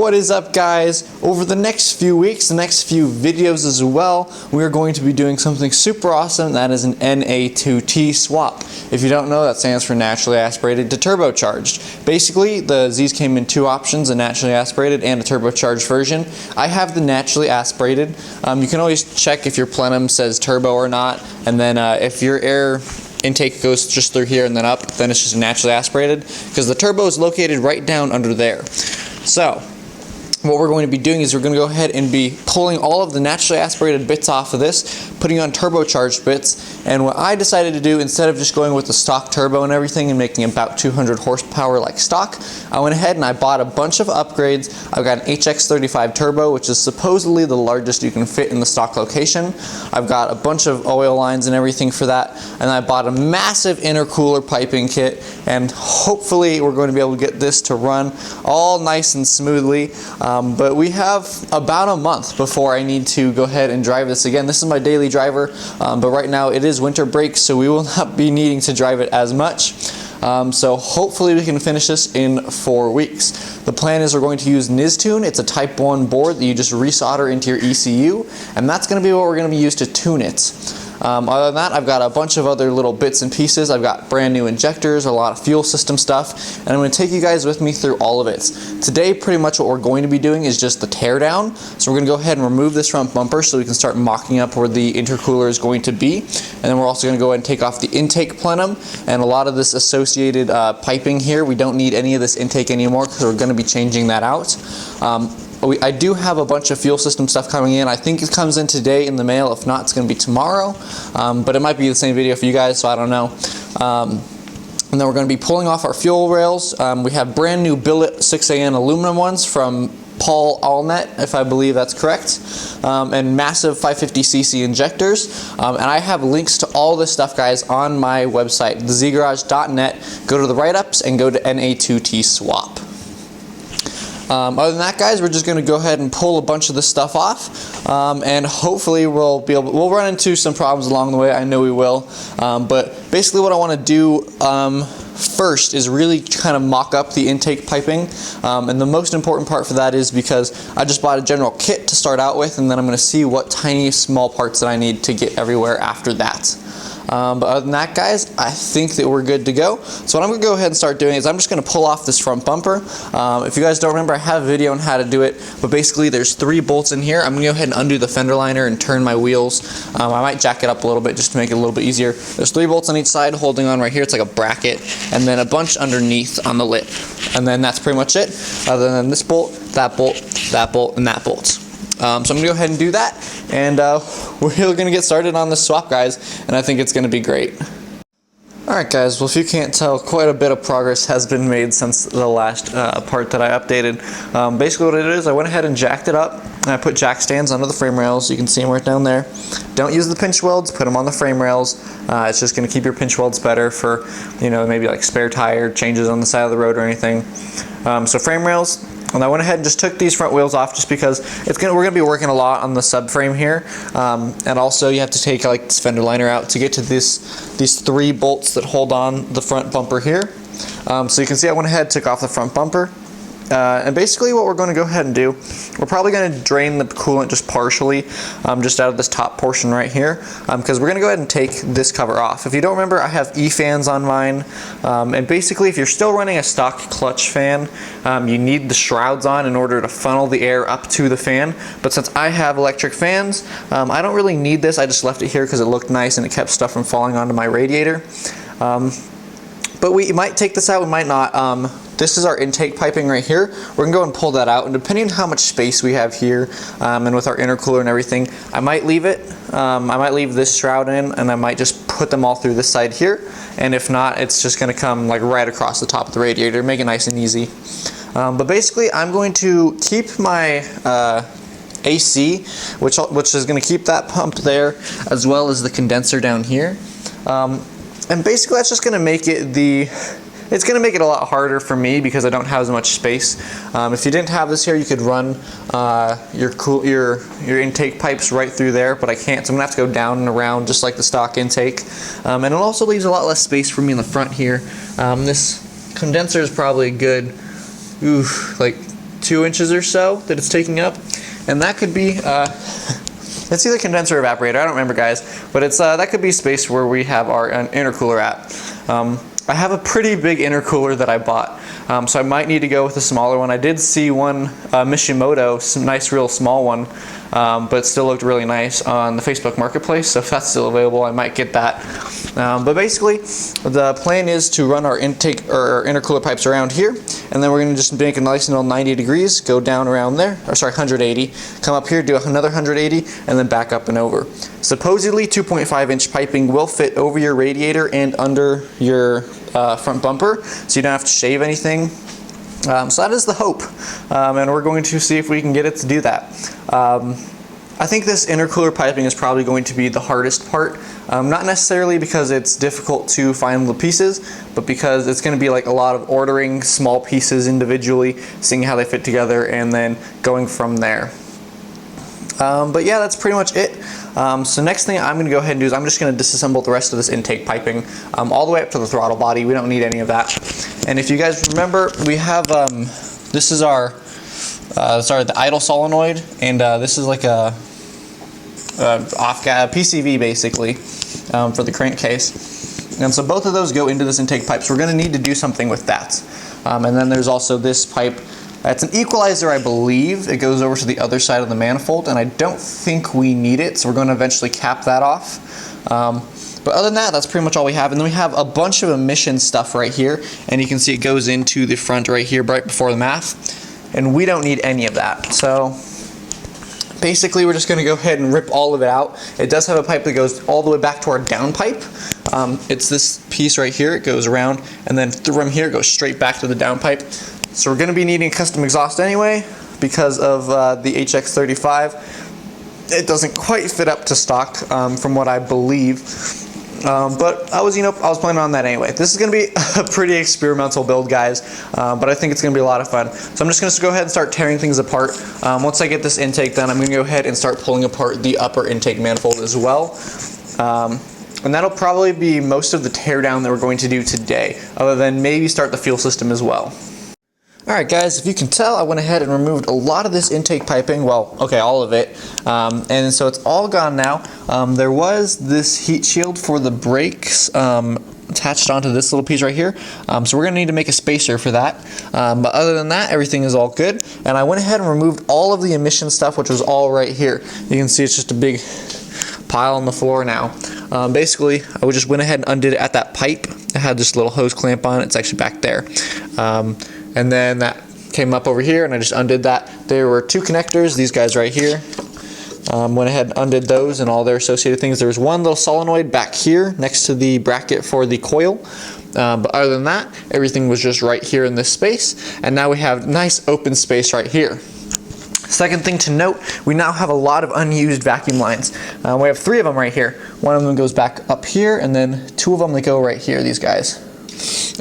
What is up, guys? Over the next few weeks, the next few videos as well, we are going to be doing something super awesome. That is an NA2T swap. If you don't know, that stands for naturally aspirated to turbocharged. Basically, the Z's came in two options, a naturally aspirated and a turbocharged version. I have the naturally aspirated. You can always check if your plenum says turbo or not, and then if your air intake goes just through here and then up, then it's just naturally aspirated, because the turbo is located right down under there. So what we're going to be doing is we're going to go ahead and be pulling all of the naturally aspirated bits off of this, putting on turbocharged bits, and what I decided to do, instead of just going with the stock turbo and everything and making about 200 horsepower like stock, I went ahead and I bought a bunch of upgrades. I've got an HX35 turbo, which is supposedly the largest you can fit in the stock location. I've got a bunch of oil lines and everything for that, and I bought a massive intercooler piping kit, and hopefully we're going to be able to get this to run all nice and smoothly. But we have about a month before I need to go ahead and drive this again. This is my daily driver, but right now it is winter break, so we will not be needing to drive it as much. So hopefully we can finish this in 4 weeks. The plan is we're going to use NA2T. It's a Type 1 board that you just resolder into your ECU, and that's going to be what we're going to use to tune it. Other than that, I've got a bunch of other little bits and pieces. I've got brand new injectors, a lot of fuel system stuff, and I'm going to take you guys with me through all of it. Today, pretty much what we're going to be doing is just the teardown. So we're going to go ahead and remove this front bumper so we can start mocking up where the intercooler is going to be. And then we're also going to go ahead and take off the intake plenum and a lot of this associated piping here. We don't need any of this intake anymore because we're going to be changing that out. I do have a bunch of fuel system stuff coming in. I think it comes in today in the mail. If not, it's going to be tomorrow. But it might be the same video for you guys, so I don't know. And then we're going to be pulling off our fuel rails. We have brand new billet 6AN aluminum ones from Paul Allnet, if I believe that's correct, and massive 550cc injectors. And I have links to all this stuff, guys, on my website, thezgarage.net. Go to the write-ups and go to NA2T swap. Other than that, guys, we're just going to go ahead and pull a bunch of this stuff off, and hopefully we'll run into some problems along the way. I know we will, but basically what I want to do first is really kind of mock up the intake piping, and the most important part for that is because I just bought a general kit to start out with, and then I'm going to see what tiny small parts that I need to get everywhere after that. But other than that, guys, I think that we're good to go. So what I'm going to go ahead and start doing is I'm just going to pull off this front bumper. If you guys don't remember, I have a video on how to do it, but basically there's 3 bolts in here. I'm going to go ahead and undo the fender liner and turn my wheels. I might jack it up a little bit just to make it a little bit easier. There's 3 bolts on each side holding on right here. It's like a bracket, and then a bunch underneath on the lip. And then that's pretty much it, other than this bolt, that bolt, that bolt, and that bolt. So I'm going to go ahead and do that, and we're going to get started on this swap, guys, and I think it's going to be great. Alright, guys, well, if you can't tell, quite a bit of progress has been made since the last part that I updated. Basically what it is, I went ahead and jacked it up, and I put jack stands under the frame rails. You can see them right down there. Don't use the pinch welds, put them on the frame rails. It's just going to keep your pinch welds better for, you know, maybe like spare tire changes on the side of the road or anything. So frame rails. And I went ahead and just took these front wheels off just because we're going to be working a lot on the subframe here. And also you have to take like this fender liner out to get to these 3 bolts that hold on the front bumper here. So you can see I went ahead and took off the front bumper. And basically what we're going to go ahead and do, we're probably going to drain the coolant just partially, just out of this top portion right here, because we're going to go ahead and take this cover off. If you don't remember, I have E-fans on mine, and basically if you're still running a stock clutch fan, you need the shrouds on in order to funnel the air up to the fan. But since I have electric fans, I don't really need this. I just left it here because it looked nice and it kept stuff from falling onto my radiator. But we might take this out, we might not. This is our intake piping right here. We're going to go and pull that out, and depending on how much space we have here, and with our intercooler and everything, I might leave it. I might leave this shroud in, and I might just put them all through this side here, and if not, it's just going to come like right across the top of the radiator, make it nice and easy. But basically, I'm going to keep my AC, which is going to keep that pump there, as well as the condenser down here. And basically that's just going to make it it's going to make it a lot harder for me because I don't have as much space. If you didn't have this here, you could run your intake pipes right through there, but I can't, so I'm going to have to go down and around just like the stock intake. And it also leaves a lot less space for me in the front here. This condenser is probably a good, like 2 inches or so that it's taking up, and that could be it's either condenser or evaporator, I don't remember, guys, but it's that could be space where we have our intercooler at. I have a pretty big intercooler that I bought, so I might need to go with a smaller one. I did see one Mishimoto, some nice real small one, but it still looked really nice on the Facebook Marketplace, so if that's still available, I might get that. But basically, the plan is to run our intake or our intercooler pipes around here, and then we're going to just make a nice little 90 degrees, go down around there, or sorry, 180, come up here, do another 180, and then back up and over. Supposedly, 2.5-inch piping will fit over your radiator and under your front bumper, so you don't have to shave anything. So that is the hope, and we're going to see if we can get it to do that. I think this intercooler piping is probably going to be the hardest part, not necessarily because it's difficult to find the pieces, but because it's going to be like a lot of ordering small pieces individually, seeing how they fit together, and then going from there. But yeah, that's pretty much it. So next thing I'm going to go ahead and do is I'm just going to disassemble the rest of this intake piping all the way up to the throttle body. We don't need any of that. And if you guys remember, we have this is our the idle solenoid, and this is like a PCV basically for the crankcase. And so both of those go into this intake pipe. So we're going to need to do something with that. And then there's also this pipe. It's an equalizer, I believe. It goes over to the other side of the manifold, and I don't think we need it, so we're going to eventually cap that off. But other than that, that's pretty much all we have. And then we have a bunch of emission stuff right here, and you can see it goes into the front right here, right before the MAF, and we don't need any of that. So basically, we're just going to go ahead and rip all of it out. It does have a pipe that goes all the way back to our downpipe. It's this piece right here. It goes around, and then from here, it goes straight back to the downpipe. So we're going to be needing a custom exhaust anyway because of the HX35. It doesn't quite fit up to stock from what I believe, but I was planning on that anyway. This is going to be a pretty experimental build, guys, but I think it's going to be a lot of fun. So I'm just going to go ahead and start tearing things apart. Once I get this intake done, I'm going to go ahead and start pulling apart the upper intake manifold as well. And that'll probably be most of the teardown that we're going to do today, other than maybe start the fuel system as well. Alright guys, if you can tell, I went ahead and removed a lot of this intake piping, well, okay, all of it, and so it's all gone now. There was this heat shield for the brakes attached onto this little piece right here, so we're going to need to make a spacer for that, but other than that, everything is all good, and I went ahead and removed all of the emission stuff, which was all right here. You can see it's just a big pile on the floor now. Basically, I just went ahead and undid it at that pipe. It had this little hose clamp on it, it's actually back there. And then that came up over here, and I just undid that. There were 2 connectors, these guys right here. Went ahead and undid those and all their associated things. There was one little solenoid back here next to the bracket for the coil. But other than that, everything was just right here in this space. And now we have nice open space right here. Second thing to note, we now have a lot of unused vacuum lines. We have 3 of them right here. One of them goes back up here, and then 2 of them that go right here, these guys.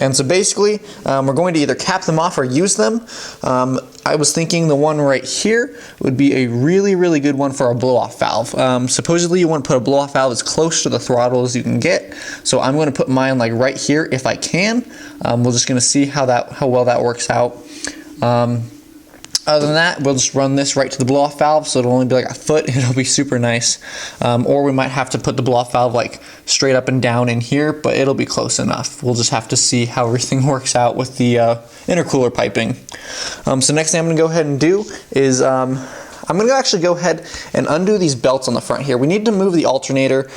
And so basically, we're going to either cap them off or use them. I was thinking the one right here would be a really, really good one for a blow-off valve. Supposedly you want to put a blow-off valve as close to the throttle as you can get. So I'm going to put mine like right here if I can. We're just going to see how well that works out. Other than that, we'll just run this right to the blow-off valve, so it'll only be like a foot. It'll be super nice. Or we might have to put the blow-off valve like straight up and down in here, but it'll be close enough. We'll just have to see how everything works out with the intercooler piping. So next thing I'm going to go ahead and do is I'm going to actually go ahead and undo these belts on the front here. We need to move the alternator.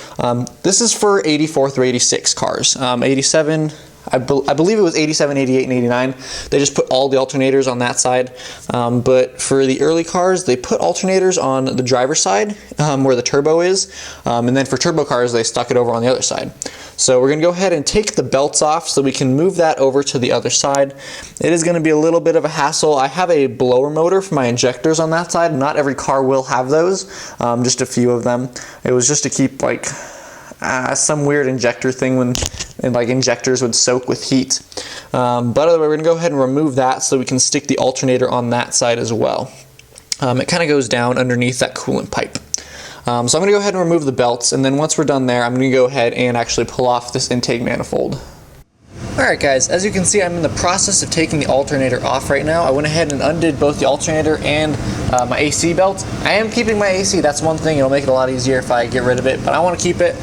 This is for 84 through 86 cars. 87... I believe it was 87, 88, and 89. They just put all the alternators on that side. But for the early cars, they put alternators on the driver's side where the turbo is. And then for turbo cars, they stuck it over on the other side. So we're going to go ahead and take the belts off so we can move that over to the other side. It is going to be a little bit of a hassle. I have a blower motor for my injectors on that side. Not every car will have those, just a few of them. It was just to keep like some weird injector thing when like injectors would soak with heat. But other way, we're going to go ahead and remove that so we can stick the alternator on that side as well. It kind of goes down underneath that coolant pipe. So I'm going to go ahead and remove the belts, and then once we're done there, I'm going to go ahead and actually pull off this intake manifold. Alright guys, as you can see, I'm in the process of taking the alternator off right now. I went ahead and undid both the alternator and my AC belt. I am keeping my AC, that's one thing. It'll make it a lot easier if I get rid of it, but I want to keep it,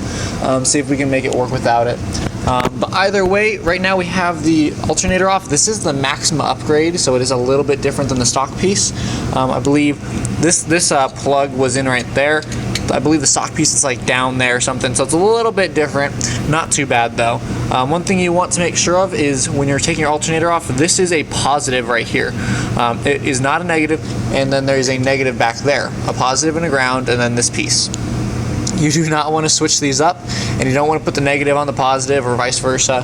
see if we can make it work without it. But either way, right now we have the alternator off. This is the Maxima upgrade, so it is a little bit different than the stock piece. I believe this plug was in right there. I believe the stock piece is like down there or something, so it's a little bit different. Not too bad though. One thing you want to make sure of is when you're taking your alternator off, this is a positive right here. It is not a negative, and then there's a negative back there. A positive and a ground, and then this piece. You do not want to switch these up, and you don't want to put the negative on the positive or vice versa,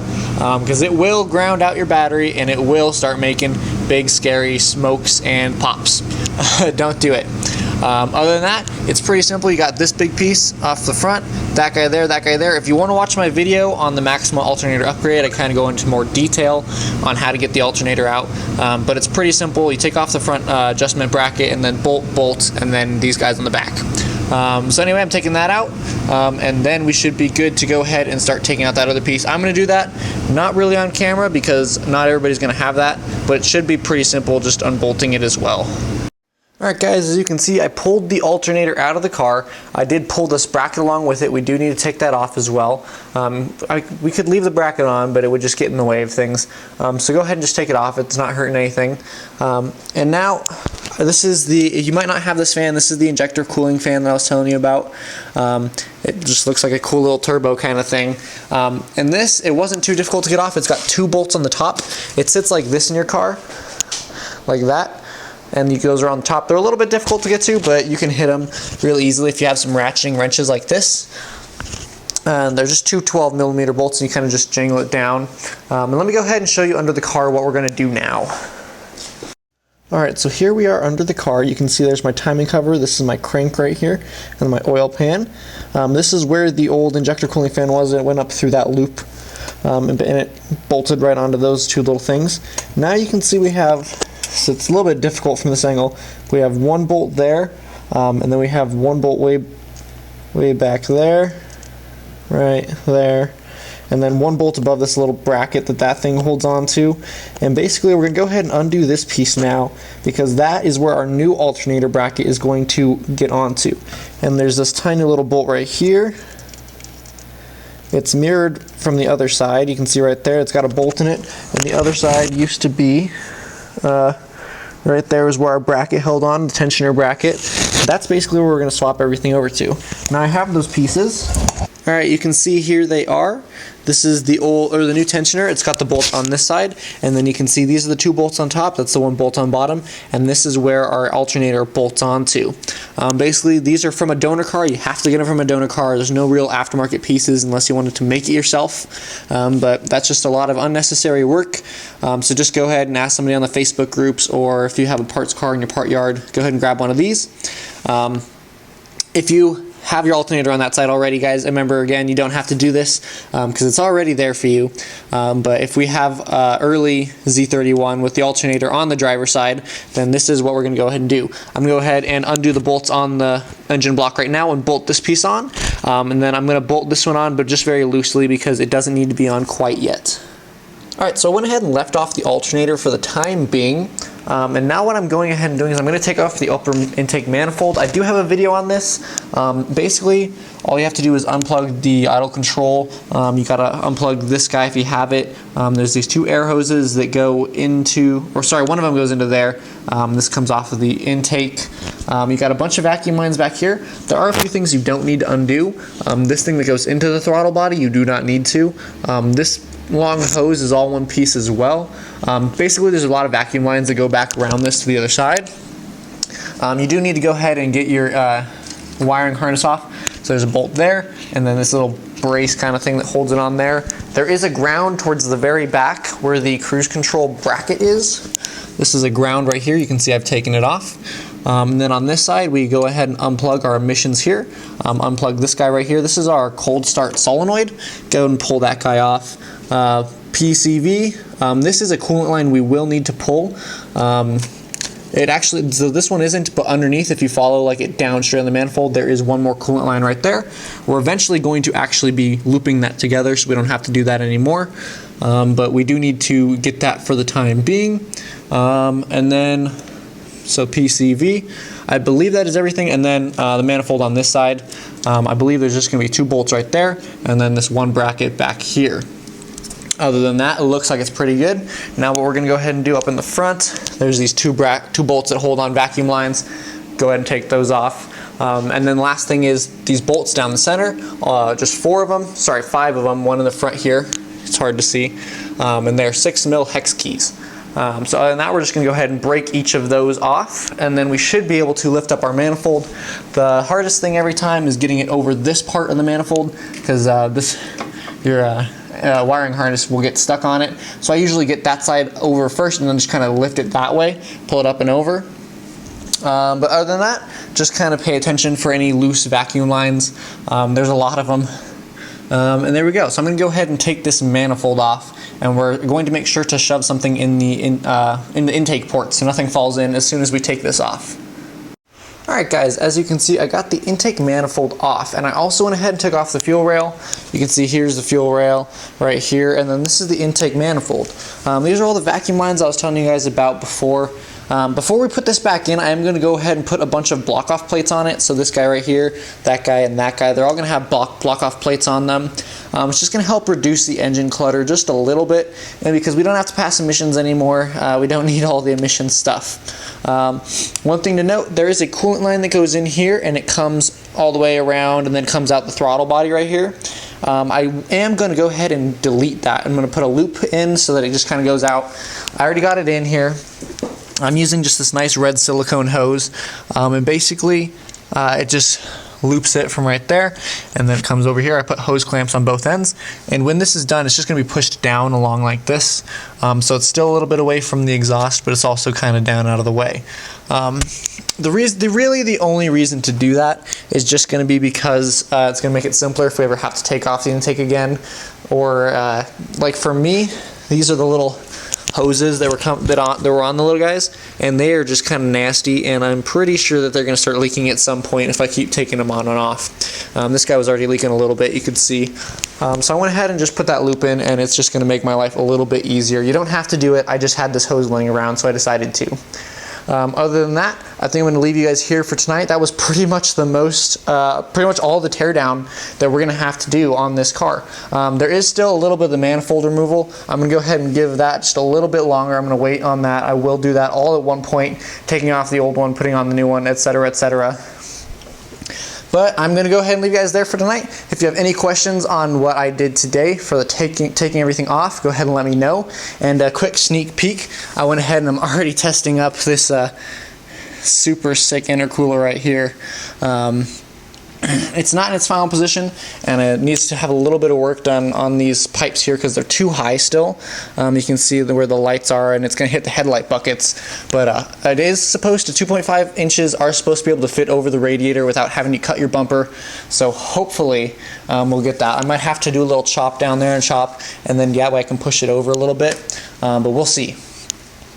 because it will ground out your battery and it will start making big scary smokes and pops. Don't do it. Other than that, it's pretty simple. You got this big piece off the front, that guy there, that guy there. If you want to watch my video on the Maxima alternator upgrade, I kind of go into more detail on how to get the alternator out, but it's pretty simple. You take off the front adjustment bracket and then bolt, and then these guys on the back. So anyway, I'm taking that out, and then we should be good to go ahead and start taking out that other piece. I'm going to do that, not really on camera because not everybody's going to have that, but it should be pretty simple just unbolting it as well. Alright guys, as you can see, I pulled the alternator out of the car. I did pull this bracket along with it. We do need to take that off as well. We could leave the bracket on, but it would just get in the way of things. So go ahead and just take it off. It's not hurting anything. And now, this is the, you might not have this fan, this is the injector cooling fan that I was telling you about. It just looks like a cool little turbo kind of thing. And this, it wasn't too difficult to get off. It's got 2 bolts on the top. It sits like this in your car, like that. And it goes around the top. They're a little bit difficult to get to, but you can hit them really easily if you have some ratcheting wrenches like this. And they're just 2 12mm bolts, and you kind of just jangle it down. And let me go ahead and show you under the car what we're going to do now. Alright, so here we are under the car. You can see there's my timing cover. This is my crank right here, and my oil pan. This is where the old injector cooling fan was. It went up through that loop, and it bolted right onto those 2 little things. Now you can see we have, so it's a little bit difficult from this angle. We have 1 bolt there, and then we have 1 bolt way back there, right there, and then 1 bolt above this little bracket that thing holds on to. And basically we're going to go ahead and undo this piece now, because that is where our new alternator bracket is going to get onto. And there's this tiny little bolt right here. It's mirrored from the other side. You can see right there it's got a bolt in it, and the other side used to be right there is where our bracket held on, the tensioner bracket. That's basically where we're going to swap everything over to. Now I have those pieces. Alright, you can see here they are. This is the old, or the new tensioner. It's got the bolt on this side, and then you can see these are the 2 bolts on top. That's the 1 bolt on bottom, and this is where our alternator bolts onto. Basically, these are from a donor car. You have to get them from a donor car. There's no real aftermarket pieces unless you wanted to make it yourself, but that's just a lot of unnecessary work. So just go ahead and ask somebody on the Facebook groups, or if you have a parts car in your part yard, go ahead and grab one of these. If you have your alternator on that side already, guys, remember again, you don't have to do this because it's already there for you. But if we have early Z31 with the alternator on the driver's side, then this is what we're going to go ahead and do. I'm going to go ahead and undo the bolts on the engine block right now and bolt this piece on. And then I'm going to bolt this one on, but just very loosely because it doesn't need to be on quite yet. Alright, so I went ahead and left off the alternator for the time being. And now what I'm going ahead and doing is I'm going to take off the upper intake manifold. I do have a video on this. Basically, all you have to do is unplug the idle control. You gotta unplug this guy if you have it. There's these 2 air hoses that go into, or sorry, one of them goes into there. This comes off of the intake. You got a bunch of vacuum lines back here. There are a few things you don't need to undo. This thing that goes into the throttle body, you do not need to. This long hose is all one piece as well. Basically, there's a lot of vacuum lines that go back around this to the other side. You do need to go ahead and get your wiring harness off. So there's a bolt there, and then this little brace kind of thing that holds it on there. There is a ground towards the very back where the cruise control bracket is. This is a ground right here. You can see I've taken it off. And then on this side, we go ahead and unplug our emissions here. Unplug this guy right here. This is our cold start solenoid. Go and pull that guy off. PCV. This is a coolant line we will need to pull. It actually, so this one isn't, but underneath, if you follow like it down straight on the manifold, there is one more coolant line right there. We're eventually going to actually be looping that together, so we don't have to do that anymore. but we do need to get that for the time being. And then, so PCV, I believe that is everything. And then the manifold on this side, I believe there's just going to be 2 bolts right there, and then this 1 bracket back here. Other than that, it looks like it's pretty good. Now what we're going to go ahead and do up in the front, there's these 2 bolts that hold on vacuum lines. Go ahead and take those off. And then last thing is these bolts down the center, just 5 of them, one in the front here. It's hard to see. And they're 6mm hex keys. So other than that, we're just going to go ahead and break each of those off, and then we should be able to lift up our manifold. The hardest thing every time is getting it over this part of the manifold, because your wiring harness will get stuck on it. So I usually get that side over first and then just kind of lift it that way, pull it up and over. But other than that, just kind of pay attention for any loose vacuum lines. There's a lot of them. And there we go. So I'm going to go ahead and take this manifold off, and we're going to make sure to shove something in the intake port so nothing falls in as soon as we take this off. Alright guys, as you can see, I got the intake manifold off, and I also went ahead and took off the fuel rail. You can see here's the fuel rail right here, and then this is the intake manifold. These are all the vacuum lines I was telling you guys about before. Before we put this back in, I am going to go ahead and put a bunch of block-off plates on it. So this guy right here, that guy, and that guy, they're all going to have block-off plates on them. It's just going to help reduce the engine clutter just a little bit, and because we don't have to pass emissions anymore, we don't need all the emission stuff. One thing to note, there is a coolant line that goes in here, and it comes all the way around and then comes out the throttle body right here. I am going to go ahead and delete that. I'm going to put a loop in so that it just kind of goes out. I already got it in here. I'm using just this nice red silicone hose, and basically it just loops it from right there, and then it comes over here. I put hose clamps on both ends, and when this is done, it's just going to be pushed down along like this. So it's still a little bit away from the exhaust, but it's also kind of down out of the way. Really the only reason to do that is just going to be because it's going to make it simpler if we ever have to take off the intake again, or like for me, these are the little hoses that were on the little guys, and they are just kind of nasty, and I'm pretty sure that they're going to start leaking at some point if I keep taking them on and off. This guy was already leaking a little bit, you could see. So I went ahead and just put that loop in, and it's just going to make my life a little bit easier. You don't have to do it, I just had this hose laying around, so I decided to. Other than that, I think I'm going to leave you guys here for tonight. That was pretty much the pretty much all the teardown that we're going to have to do on this car. There is still a little bit of the manifold removal. I'm going to go ahead and give that just a little bit longer. I'm going to wait on that. I will do that all at one point, taking off the old one, putting on the new one, etc., etc. But I'm going to go ahead and leave you guys there for tonight. If you have any questions on what I did today for the taking everything off, go ahead and let me know. And a quick sneak peek, I went ahead and I'm already testing up this super sick intercooler right here. It's not in its final position, and it needs to have a little bit of work done on these pipes here because they're too high still. You can see where the lights are, and it's going to hit the headlight buckets. But it is supposed to, 2.5 inches are supposed to be able to fit over the radiator without having to cut your bumper. So hopefully we'll get that. I might have to do a little chop down there and chop, and then yeah, I can push it over a little bit. But we'll see.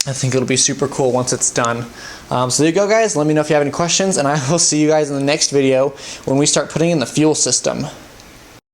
I think it'll be super cool once it's done. So there you go, guys. Let me know if you have any questions, and I will see you guys in the next video when we start putting in the fuel system.